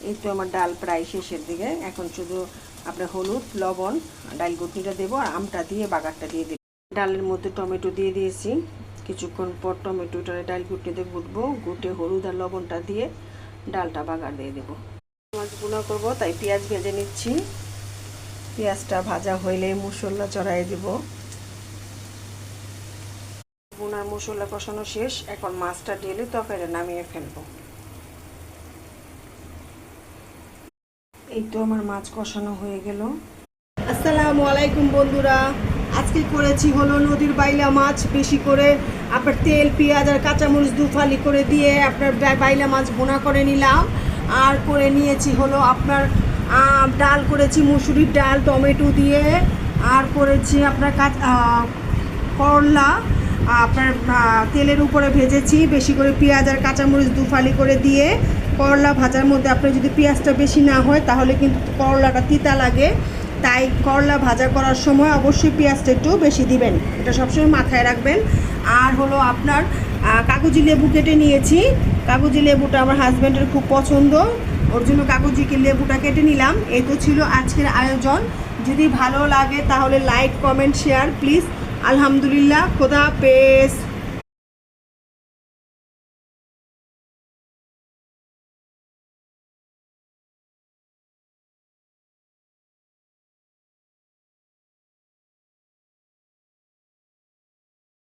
এই তো আমার ডাল প্রায় শেষের দিকে। এখন শুধু আপনার হলুদ, লবণ, ডাল ঘুটনিটা দেবো আর আমটা দিয়ে বাগারটা দিয়ে দেবো। ডালের মধ্যে টমেটো দিয়ে দিয়েছি। কিছুক্ষণ পর টমেটোটা ডাল ঘুটনিতে ঘুটবো, ঘুটে হলুদ আর লবণটা দিয়ে ডালটা বাগার দিয়ে দেবো। মাছ ভুনা করবো, তাই পেঁয়াজ ভেজে নিচ্ছি। পেঁয়াজটা ভাজা হইলে মশলা চড়াই দেব। ভুনার মশলা কষানো শেষ, এখন মাছটা ঢেলে তরকারিটা নামিয়ে ফেলবো। এই তো আমার মাছ কষানো হয়ে গেল। আসসালামু আলাইকুম বন্ধুরা, আজকে করেছি হলো নদীর বাইলা মাছ। বেশি করে আপনার তেল, পেঁয়াজ আর কাঁচামরিচ দুফালি করে দিয়ে আপনার বাইলা মাছ ভুনা করে নিলাম। আর করে নিয়েছি হলো আপনার ডাল করেছি, মুসুরির ডাল টমেটো দিয়ে। আর করেছি আপনার করলা আপনার তেলের উপরে ভেজেছি, বেশি করে পেঁয়াজ আর কাঁচামরিচ দুফালি করে দিয়ে। করলা ভাজার মধ্যে আপনার যদি পেঁয়াজটা বেশি না হয় তাহলে কিন্তু করলাটা তিতা লাগে, তাই করলা ভাজা করার সময় অবশ্যই পেঁয়াজটা একটু বেশি দিবেন, এটা সবসময় মাথায় রাখবেন। আর হলো আপনার কাগজি লেবু কেটে নিয়েছি। কাগজি লেবুটা আমার হাজব্যান্ডের খুব পছন্দ, ওর জন্য কাগজি লেবুটা কেটে নিলাম। এই তো ছিল আজকের আয়োজন। যদি ভালো লাগে তাহলে লাইক, কমেন্ট, শেয়ার প্লিজ। আলহামদুলিল্লাহ, খোদা হাফেজ।